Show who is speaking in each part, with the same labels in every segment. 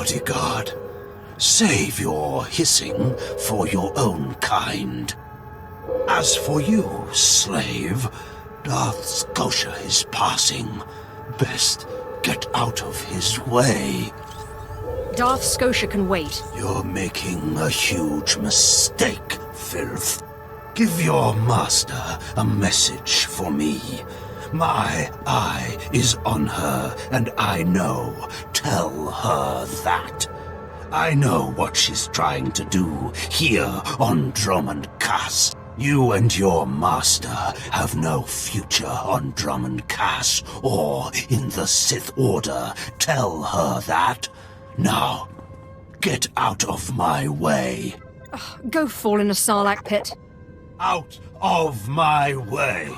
Speaker 1: bodyguard. Save your hissing for your own kind. As for you, slave, Darth Scotia is passing. Best get out of his way.
Speaker 2: Darth Scotia can wait.
Speaker 1: You're making a huge mistake, filth. Give your master a message for me. My eye is on her, and I know. Tell her that. I know what she's trying to do here on Drummond Cass. You and your master have no future on Drummond Cass or in the Sith Order. Tell her that. Now, get out of my way.
Speaker 2: Go fall in a Sarlacc pit.
Speaker 1: Out of my way.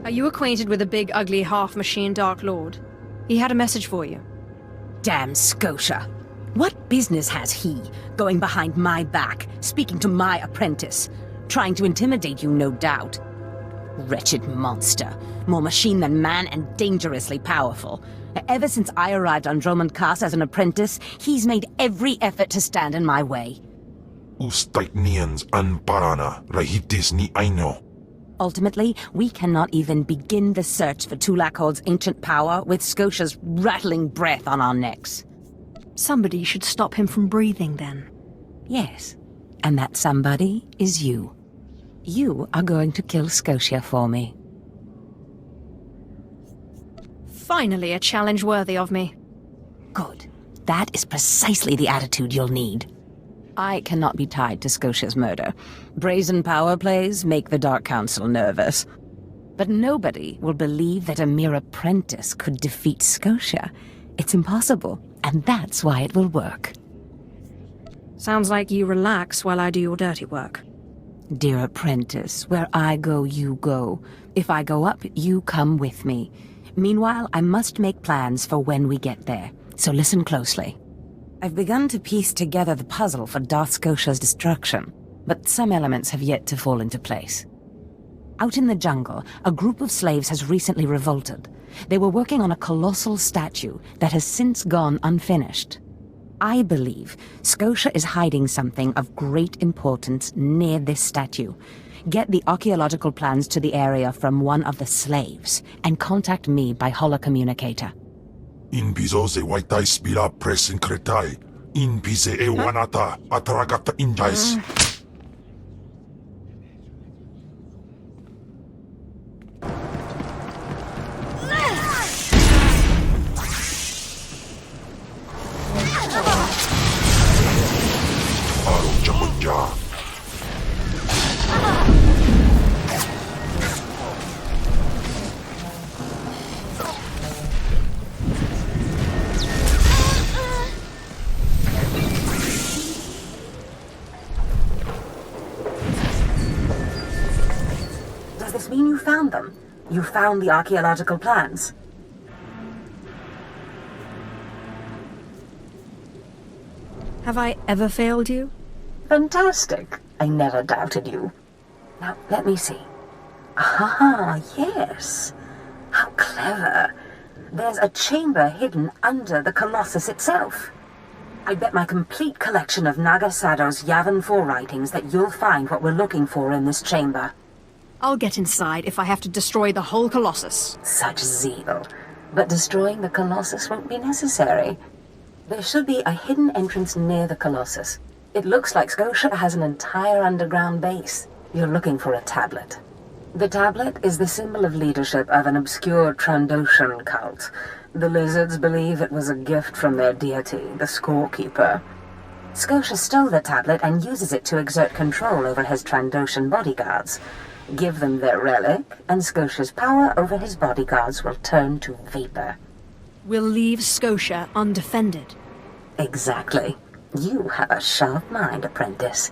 Speaker 2: Are you acquainted with the big, ugly, half-machine Dark Lord? He had a message for you.
Speaker 3: Damn Scotia. What business has he going behind my back, speaking to my apprentice? Trying to intimidate you, no doubt. Wretched monster. More machine than man and dangerously powerful. Ever since I arrived on Drummond Cass as an apprentice, he's made every effort to stand in my way.
Speaker 4: Ustait nians an parana, rahitis ni aino.
Speaker 3: Ultimately, we cannot even begin the search for Tulakhod's ancient power with Scotia's rattling breath on our necks.
Speaker 2: Somebody should stop him from breathing, then.
Speaker 3: Yes, and that somebody is you. You are going to kill Scotia for me.
Speaker 2: Finally, a challenge worthy of me.
Speaker 3: Good. That is precisely the attitude you'll need. I cannot be tied to Scotia's murder. Brazen power plays make the Dark Council nervous. But nobody will believe that a mere apprentice could defeat Scotia. It's impossible, and that's why it will work.
Speaker 2: Sounds like you relax while I do your dirty work.
Speaker 3: Dear apprentice, where I go, you go. If I go up, you come with me. Meanwhile, I must make plans for when we get there, so listen closely. I've begun to piece together the puzzle for Darth Scotia's destruction, but some elements have yet to fall into place. Out in the jungle, a group of slaves has recently revolted. They were working on a colossal statue that has since gone unfinished. I believe Scotia is hiding something of great importance near this statue. Get the archaeological plans to the area from one of the slaves, and contact me by holocommunicator.
Speaker 4: In bizo se waitai spira press in kretai. In bize e wanata ataragata injais. Aro jamunja.
Speaker 3: Does this mean you found them? You found the archaeological plans?
Speaker 2: Have I ever failed you?
Speaker 3: Fantastic. I never doubted you. Now, let me see. Ah, yes. How clever. There's a chamber hidden under the Colossus itself. I bet my complete collection of Naga Sado's Yavin 4 writings that you'll find what we're looking for in this chamber.
Speaker 2: I'll get inside if I have to destroy the whole Colossus.
Speaker 3: Such zeal. But destroying the Colossus won't be necessary. There should be a hidden entrance near the Colossus. It looks like Scotia has an entire underground base. You're looking for a tablet. The tablet is the symbol of leadership of an obscure Trandoshan cult. The lizards believe it was a gift from their deity, the Scorekeeper. Scotia stole the tablet and uses it to exert control over his Trandoshan bodyguards. Give them their relic, and Scotia's power over his bodyguards will turn to vapor.
Speaker 2: We'll leave Scotia undefended.
Speaker 3: Exactly. You have a sharp mind, apprentice.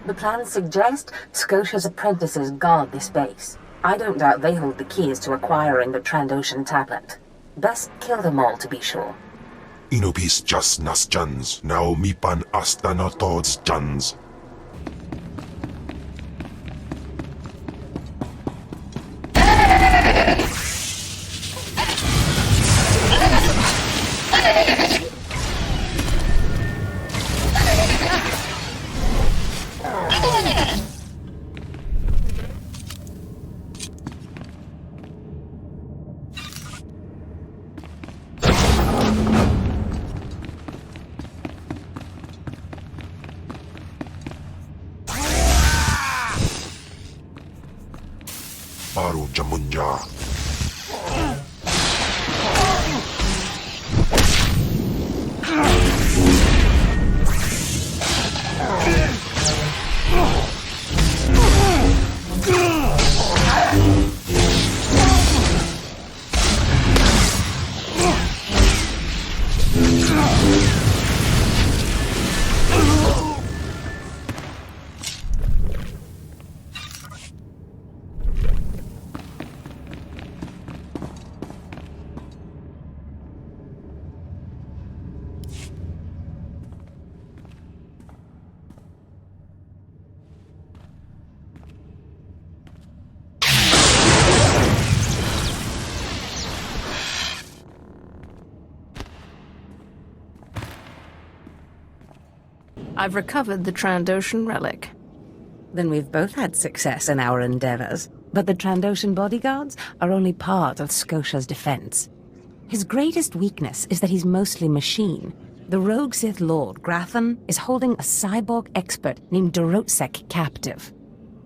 Speaker 3: The plans suggest Scotia's apprentices guard this base. I don't doubt they hold the keys to acquiring the Trandoshan tablet. Best kill them all to be sure.
Speaker 4: Inubis just nas jans, now mipan astana tods jans. Baru Jamunja.
Speaker 2: I've recovered the Trandoshan relic.
Speaker 3: Then we've both had success in our endeavors. But the Trandoshan bodyguards are only part of Scotia's defense. His greatest weakness is that he's mostly machine. The rogue Sith Lord, Grathan, is holding a cyborg expert named Dorotsek captive.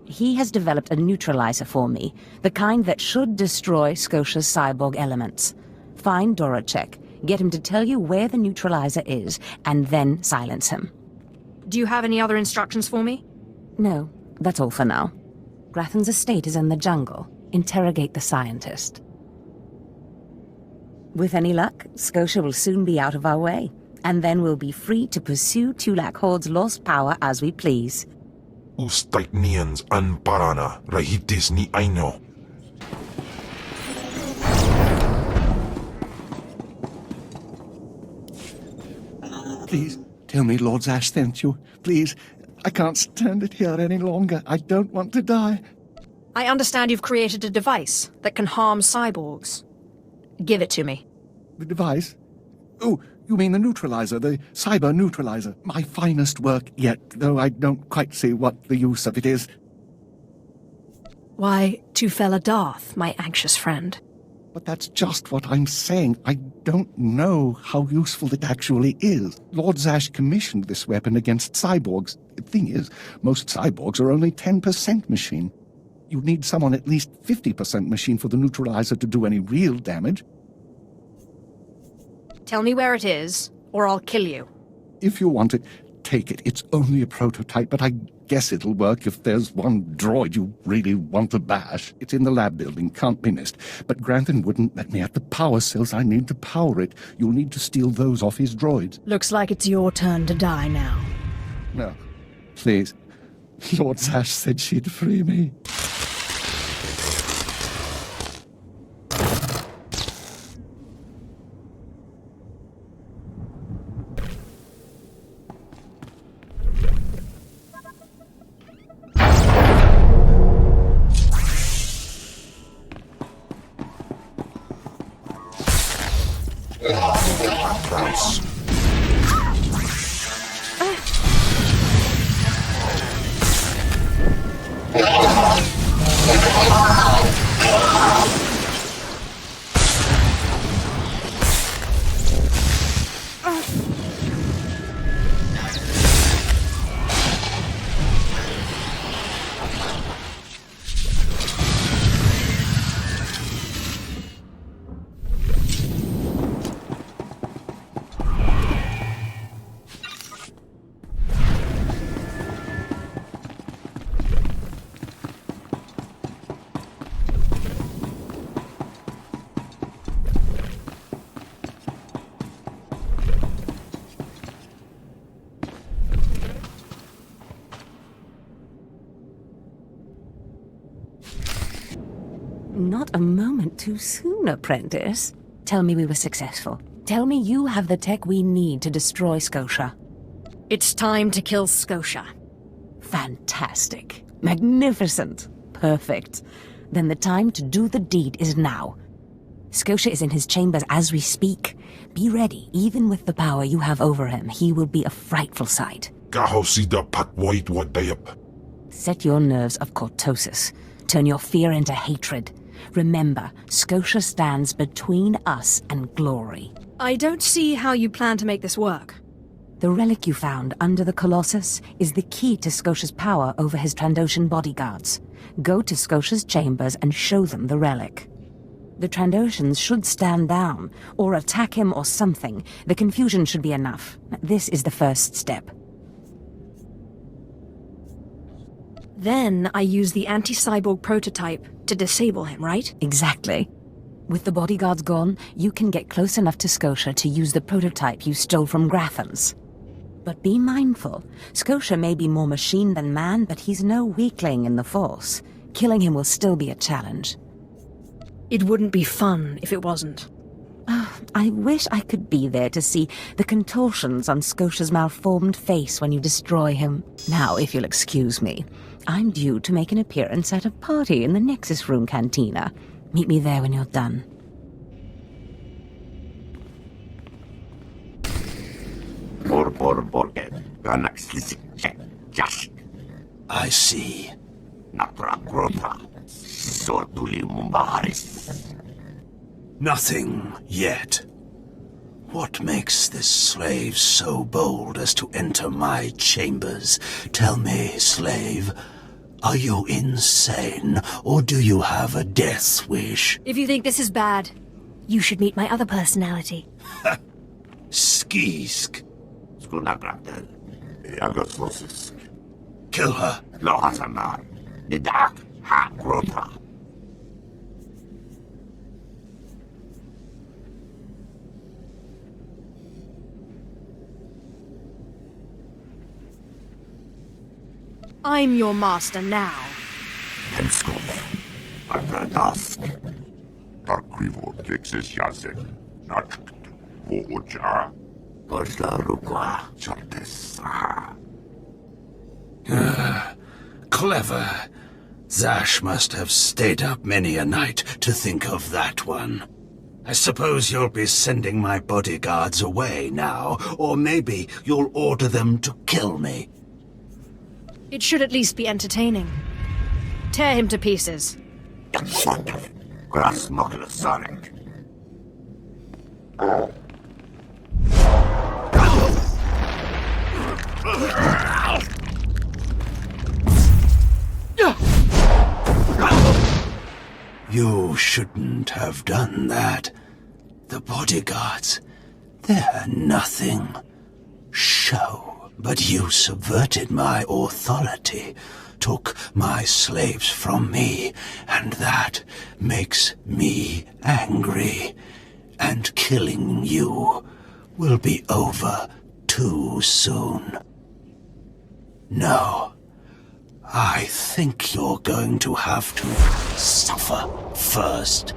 Speaker 3: He has developed a neutralizer for me, the kind that should destroy Scotia's cyborg elements. Find Dorotsek, get him to tell you where the neutralizer is, and then silence him.
Speaker 2: Do you have any other instructions for me?
Speaker 3: No, that's all for now. Grathan's estate is in the jungle. Interrogate the scientist. With any luck, Scotia will soon be out of our way, and then we'll be free to pursue Tulak Horde's lost power as we please.
Speaker 4: Ustaitnians an parana, rahitis ni aino.
Speaker 1: Please, tell me Lord Zash sent you. Please, I can't stand it here any longer. I don't want to die.
Speaker 2: I understand you've created a device that can harm cyborgs. Give it to me.
Speaker 1: The device? Oh, you mean the neutralizer, the cyber neutralizer. My finest work yet, though I don't quite see what the use of it is.
Speaker 2: Why, to fell a Darth, my anxious friend.
Speaker 1: But that's just what I'm saying. I don't know how useful it actually is. Lord Zash commissioned this weapon against cyborgs. The thing is, most cyborgs are only 10% machine. You need someone at least 50% machine for the neutralizer to do any real damage.
Speaker 2: Tell me where it is, or I'll kill you.
Speaker 1: If you want it, take it. It's only a prototype, but I guess it'll work if there's one droid you really want to bash. It's in the lab building, can't be missed. But Grantham wouldn't let me have the power cells I need to power it. You'll need to steal those off his droids.
Speaker 2: Looks like it's your turn to die now.
Speaker 1: No, please. Lord Zash said she'd free me.
Speaker 4: Price.
Speaker 3: Not a moment too soon, apprentice. Tell me we were successful. Tell me you have the tech we need to destroy Scotia.
Speaker 2: It's time to kill Scotia.
Speaker 3: Fantastic. Magnificent. Perfect. Then the time to do the deed is now. Scotia is in his chambers as we speak. Be ready. Even with the power you have over him, he will be a frightful sight.
Speaker 4: Gahosida patwait wadayap.
Speaker 3: Set your nerves of cortosis. Turn your fear into hatred. Remember, Scotia stands between us and glory.
Speaker 2: I don't see how you plan to make this work.
Speaker 3: The relic you found under the Colossus is the key to Scotia's power over his Trandoshan bodyguards. Go to Scotia's chambers and show them the relic. The Trandoshans should stand down, or attack him or something. The confusion should be enough. This is the first step.
Speaker 2: Then I use the anti-cyborg prototype to disable him, right?
Speaker 3: Exactly. With the bodyguards gone, you can get close enough to Scotia to use the prototype you stole from Grathans. But be mindful. Scotia may be more machine than man, but he's no weakling in the Force. Killing him will still be a challenge.
Speaker 2: It wouldn't be fun if it wasn't.
Speaker 3: I wish I could be there to see the contortions on Scotia's malformed face when you destroy him. Now, if you'll excuse me, I'm due to make an appearance at a party in the Nexus Room Cantina. Meet me there when you're done.
Speaker 1: I see. Nothing yet. What makes this slave so bold as to enter my chambers? Tell me, slave, are you insane, or do you have a death wish?
Speaker 2: If you think this is bad, you should meet my other personality.
Speaker 1: Skisk. Kill her.
Speaker 2: I'm your master now.
Speaker 1: Clever. Zash must have stayed up many a night to think of that one. I suppose you'll be sending my bodyguards away now, or maybe you'll order them to kill me.
Speaker 2: It should at least be entertaining. Tear him to pieces.
Speaker 1: You shouldn't have done that. The bodyguards, they're nothing. Show. But you subverted my authority, took my slaves from me, and that makes me angry. And killing you will be over too soon. No. I think you're going to have to suffer first.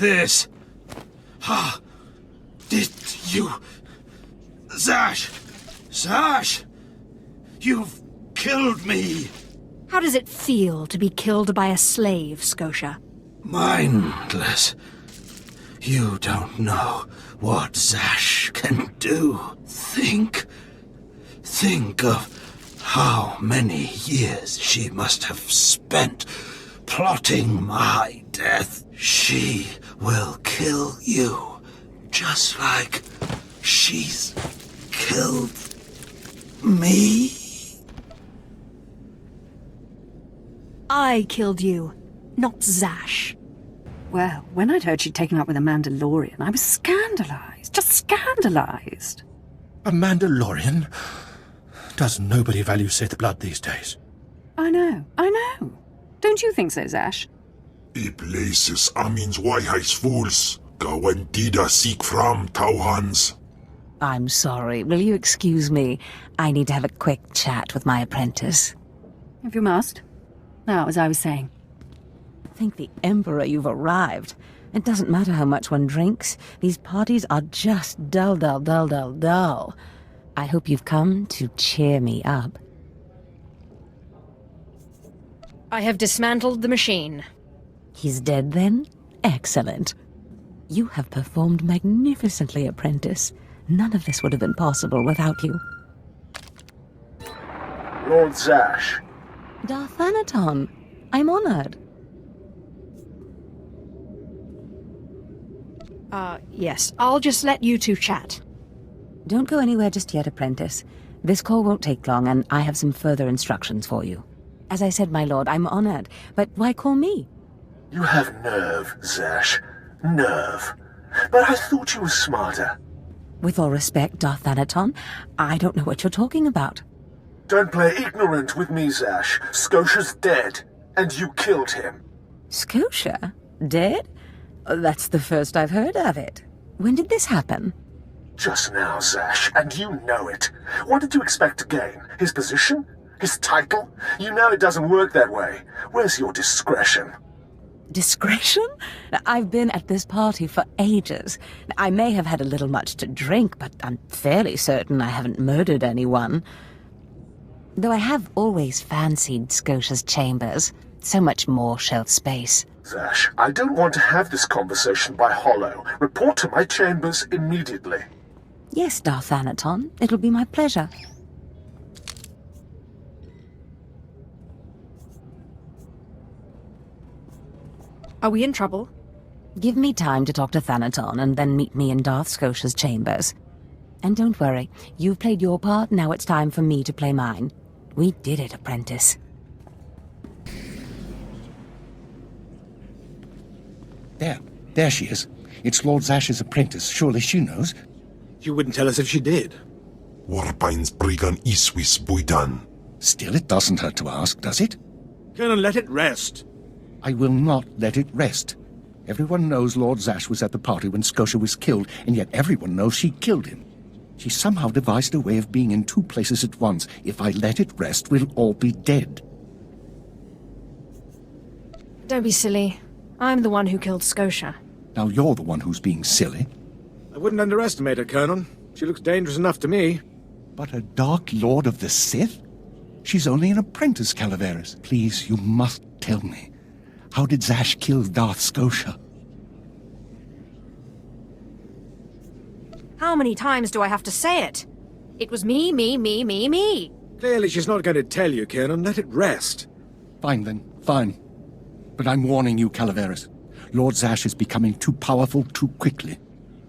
Speaker 1: this? Did you... Zash! Zash! You've killed me!
Speaker 2: How does it feel to be killed by a slave, Scotia?
Speaker 1: Mindless. You don't know what Zash can do. Think of how many years she must have spent plotting my death. She will kill you, just like she's killed me.
Speaker 2: I killed you, not Zash.
Speaker 5: Well, when I'd heard she'd taken up with a Mandalorian, I was scandalized. Just scandalized.
Speaker 6: A Mandalorian? Does nobody value Sith blood these days?
Speaker 5: I know. Don't you think so, Zash?
Speaker 4: I places amins wajhais fools. Gawen tida seek from Tauhans.
Speaker 3: I'm sorry. Will you excuse me? I need to have a quick chat with my apprentice.
Speaker 5: If you must. Now, as I was saying.
Speaker 3: Thank the Emperor you've arrived. It doesn't matter how much one drinks. These parties are just dull, dull, dull, dull, dull. I hope you've come to cheer me up.
Speaker 2: I have dismantled the machine.
Speaker 3: He's dead then? Excellent. You have performed magnificently, apprentice. None of this would have been possible without you.
Speaker 7: Lord Zash.
Speaker 3: Darth Thanaton, I'm honored.
Speaker 2: Yes. I'll just let you two chat.
Speaker 3: Don't go anywhere just yet, apprentice. This call won't take long, and I have some further instructions for you. As I said, my lord, I'm honored, but why call me?
Speaker 7: You have nerve, Zash. Nerve. But I thought you were smarter.
Speaker 3: With all respect, Darth Thanaton, I don't know what you're talking about.
Speaker 7: Don't play ignorant with me, Zash. Scotia's dead, and you killed him.
Speaker 3: Scotia? Dead? That's the first I've heard of it. When did this happen?
Speaker 7: Just now, Zash, and you know it. What did you expect to gain? His position? His title? You know it doesn't work that way. Where's your discretion?
Speaker 3: Discretion? I've been at this party for ages. I may have had a little much to drink, but I'm fairly certain I haven't murdered anyone. Though I have always fancied Scotia's chambers. So much more shelf space.
Speaker 7: Zash, I don't want to have this conversation by hollow. Report to my chambers immediately.
Speaker 3: Yes, Darth Thanaton. It'll be my pleasure.
Speaker 2: Are we in trouble?
Speaker 3: Give me time to talk to Thanaton and then meet me in Darth Scotia's chambers. And don't worry, you've played your part, now it's time for me to play mine. We did it, apprentice.
Speaker 6: There she is. It's Lord Zash's apprentice. Surely she knows.
Speaker 8: You wouldn't tell us if she did.
Speaker 4: Warpines brigan iswis buidan.
Speaker 6: Still, it doesn't hurt to ask, does it?
Speaker 8: Colonel, let it rest.
Speaker 6: I will not let it rest. Everyone knows Lord Zash was at the party when Scotia was killed, and yet everyone knows she killed him. She somehow devised a way of being in two places at once. If I let it rest, we'll all be dead.
Speaker 2: Don't be silly. I'm the one who killed Scotia.
Speaker 6: Now you're the one who's being silly.
Speaker 8: I wouldn't underestimate her, Colonel. She looks dangerous enough to me.
Speaker 6: But a Dark Lord of the Sith? She's only an apprentice, Calaveras. Please, you must tell me. How did Zash kill Darth Scotia?
Speaker 2: How many times do I have to say it? It was me, me, me, me, me.
Speaker 8: Clearly she's not going to tell you, Colonel. Let it rest.
Speaker 6: Fine then, fine. But I'm warning you, Calaveras. Lord Zash is becoming too powerful too quickly.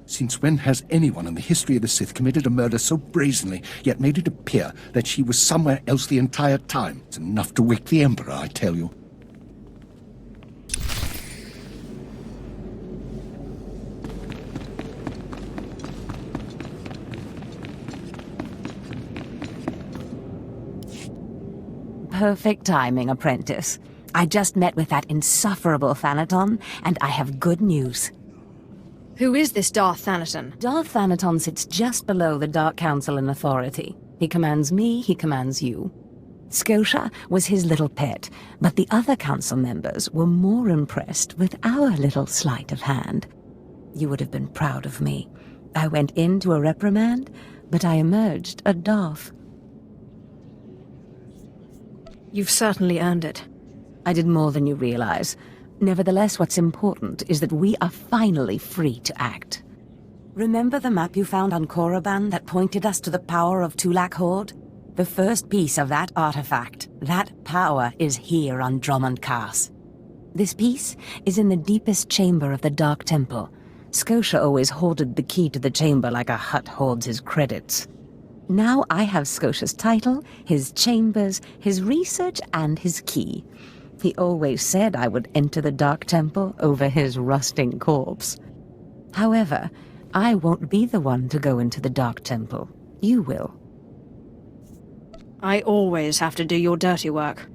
Speaker 6: Since when has anyone in the history of the Sith committed a murder so brazenly, yet made it appear that she was somewhere else the entire time? It's enough to wake the Emperor, I tell you.
Speaker 3: Perfect timing, apprentice. I just met with that insufferable Thanaton, and I have good news.
Speaker 2: Who is this Darth Thanaton?
Speaker 3: Darth Thanaton sits just below the Dark Council in authority. He commands me, he commands you. Scotia was his little pet, but the other council members were more impressed with our little sleight of hand. You would have been proud of me. I went into a reprimand, but I emerged a Darth.
Speaker 2: You've certainly earned it.
Speaker 3: I did more than you realize. Nevertheless, what's important is that we are finally free to act. Remember the map you found on Korriban that pointed us to the power of Tulak Horde? The first piece of that artifact, that power, is here on Drummond Cast. This piece is in the deepest chamber of the Dark Temple. Scotia always hoarded the key to the chamber like a Hutt hoards his credits. Now I have Scotia's title, his chambers, his research, and his key. He always said I would enter the Dark Temple over his rusting corpse. However, I won't be the one to go into the Dark Temple. You will.
Speaker 2: I always have to do your dirty work.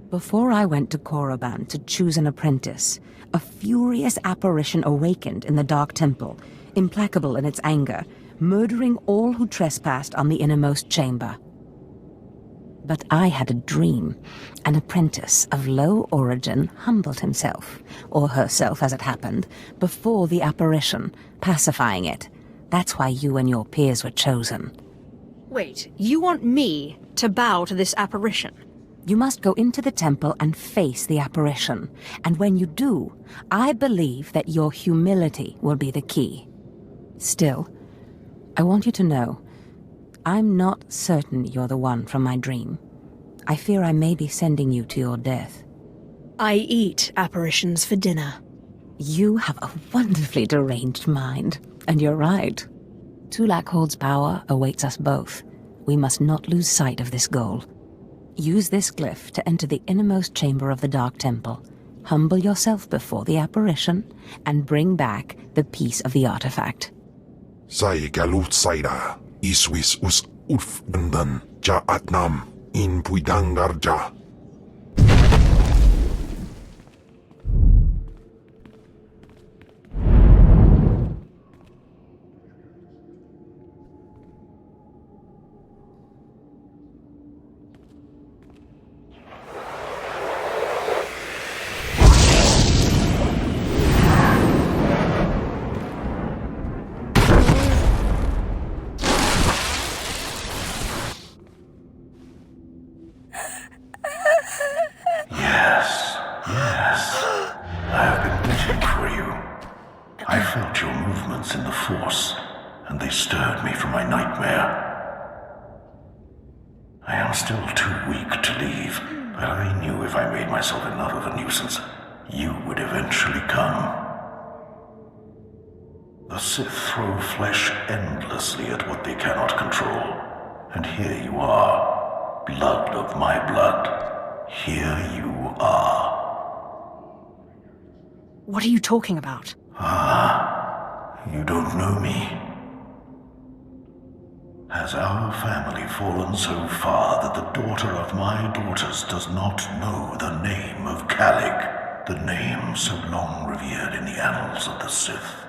Speaker 3: Before I went to Korriban to choose an apprentice, a furious apparition awakened in the Dark Temple, implacable in its anger, murdering all who trespassed on the innermost chamber. But I had a dream. An apprentice of low origin humbled himself, or herself as it happened, before the apparition, pacifying it. That's why you and your peers were chosen.
Speaker 2: Wait, you want me to bow to this apparition?
Speaker 3: You must go into the temple and face the apparition. And when you do, I believe that your humility will be the key. Still, I want you to know, I'm not certain you're the one from my dream. I fear I may be sending you to your death.
Speaker 2: I eat apparitions for dinner.
Speaker 3: You have a wonderfully deranged mind, and you're right. Tulak Horde's power awaits us both. We must not lose sight of this goal. Use this glyph to enter the innermost chamber of the Dark Temple. Humble yourself before the apparition, and bring back the piece of the artifact.
Speaker 4: Sai galut saira, iswis us ufdandan, ja atnam, in puidangarja.
Speaker 9: The Sith throw flesh endlessly at what they cannot control. And here you are, blood of my blood. Here you are.
Speaker 2: What are you talking about?
Speaker 9: Ah, you don't know me. Has our family fallen so far that the daughter of my daughters does not know the name of Calig, the name so long revered in the annals of the Sith?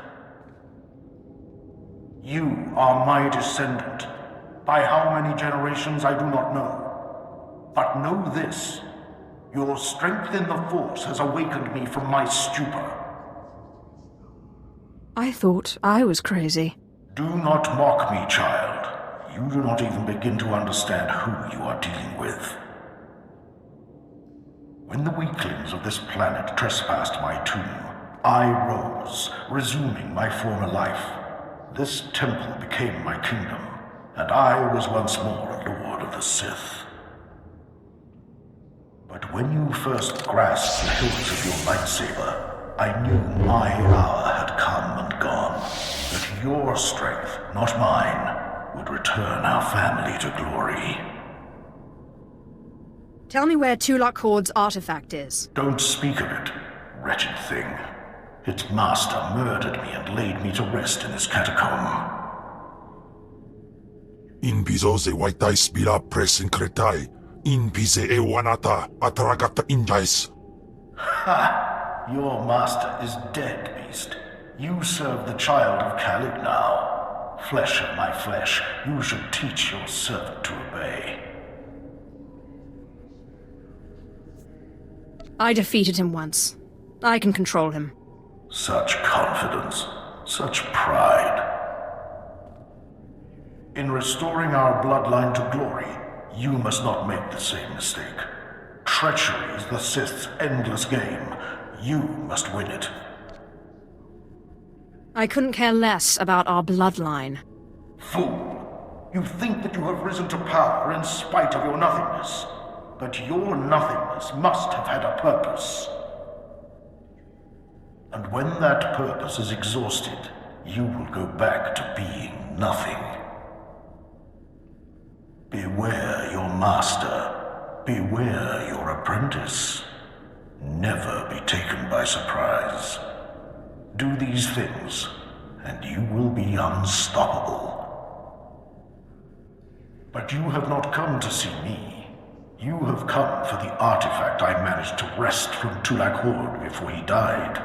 Speaker 9: You are my descendant. By how many generations, I do not know. But know this, your strength in the Force has awakened me from my stupor.
Speaker 2: I thought I was crazy.
Speaker 9: Do not mock me, child. You do not even begin to understand who you are dealing with. When the weaklings of this planet trespassed my tomb, I rose, resuming my former life. This temple became my kingdom, and I was once more a lord of the Sith. But when you first grasped the hilt of your lightsaber, I knew my hour had come and gone, that your strength, not mine, would return our family to glory.
Speaker 2: Tell me where Tulak Horde's artifact is.
Speaker 9: Don't speak of it, wretched thing. Its master murdered me and laid me to rest in this catacomb.
Speaker 4: In bizoze waitai spila presin kretai, in bize e wanata atragata injais.
Speaker 9: Ha! Your master is dead, beast. You serve the child of Calig now. Flesh of my flesh, you should teach your servant to obey.
Speaker 2: I defeated him once. I can control him.
Speaker 9: Such confidence, such pride. In restoring our bloodline to glory, you must not make the same mistake. Treachery is the Sith's endless game. You must win it.
Speaker 2: I couldn't care less about our bloodline.
Speaker 9: Fool! You think that you have risen to power in spite of your nothingness. But your nothingness must have had a purpose. And when that purpose is exhausted, you will go back to being nothing. Beware your master. Beware your apprentice. Never be taken by surprise. Do these things, and you will be unstoppable. But you have not come to see me. You have come for the artifact I managed to wrest from Tulak Hord before he died.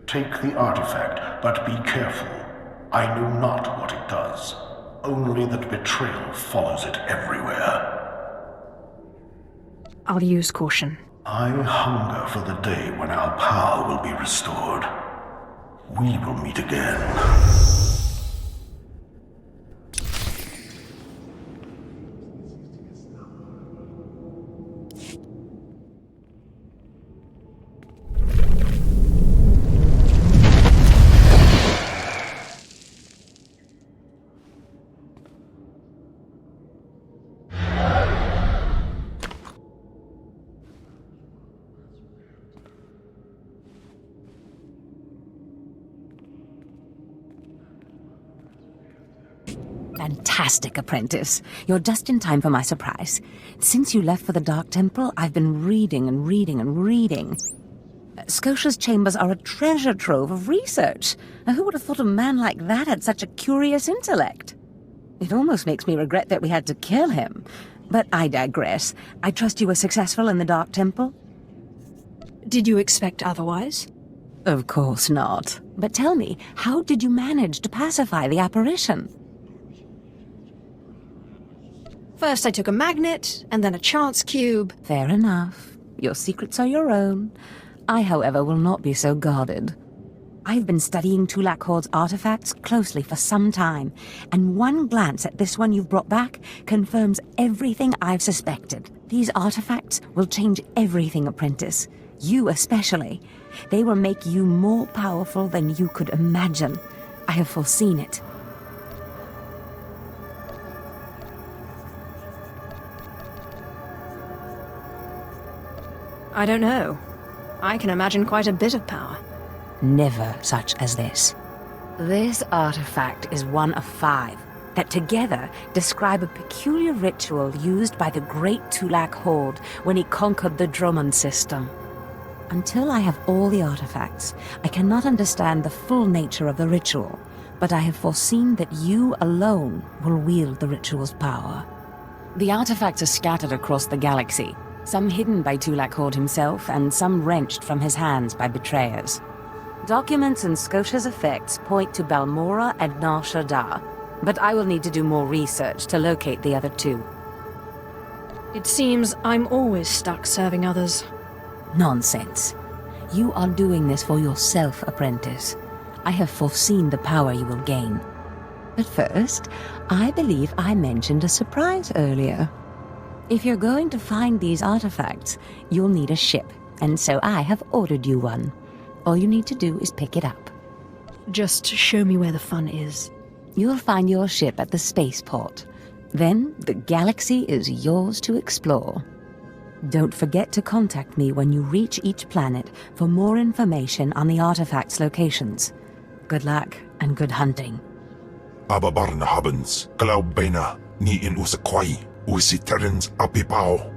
Speaker 9: Take the artifact, but be careful. I know not what it does. Only that betrayal follows it everywhere.
Speaker 2: I'll use caution.
Speaker 9: I hunger for the day when our power will be restored. We will meet again.
Speaker 3: Fantastic, apprentice. You're just in time for my surprise. Since you left for the Dark Temple, I've been reading and reading and reading. Scotia's chambers are a treasure trove of research. Now, who would have thought a man like that had such a curious intellect? It almost makes me regret that we had to kill him. But I digress. I trust you were successful in the Dark Temple?
Speaker 2: Did you expect otherwise?
Speaker 3: Of course not. But tell me, how did you manage to pacify the apparition?
Speaker 2: First I took a magnet, and then a chance cube.
Speaker 3: Fair enough. Your secrets are your own. I, however, will not be so guarded. I've been studying Tulak Hord's artifacts closely for some time, and one glance at this one you've brought back confirms everything I've suspected. These artifacts will change everything, apprentice. You especially. They will make you more powerful than you could imagine. I have foreseen it.
Speaker 2: I don't know. I can imagine quite a bit of power.
Speaker 3: Never such as this. This artifact is one of 5 that together describe a peculiar ritual used by the great Tulak Hord when he conquered the Drummond system. Until I have all the artifacts, I cannot understand the full nature of the ritual, but I have foreseen that you alone will wield the ritual's power. The artifacts are scattered across the galaxy, some hidden by Tulak Hord himself, and some wrenched from his hands by betrayers. Documents and Scotia's effects point to Balmora and Nar Shaddaa, but I will need to do more research to locate the other 2.
Speaker 2: It seems I'm always stuck serving others.
Speaker 3: Nonsense. You are doing this for yourself, apprentice. I have foreseen the power you will gain. But first, I believe I mentioned a surprise earlier. If you're going to find these artifacts, you'll need a ship, and so I have ordered you one. All you need to do is pick it up.
Speaker 2: Just show me where the fun is.
Speaker 3: You'll find your ship at the spaceport. Then the galaxy is yours to explore. Don't forget to contact me when you reach each planet for more information on the artifacts' locations. Good luck and good hunting.
Speaker 4: Ababarna habens, Klaubeina, ni in usakwai, usi terens apipao.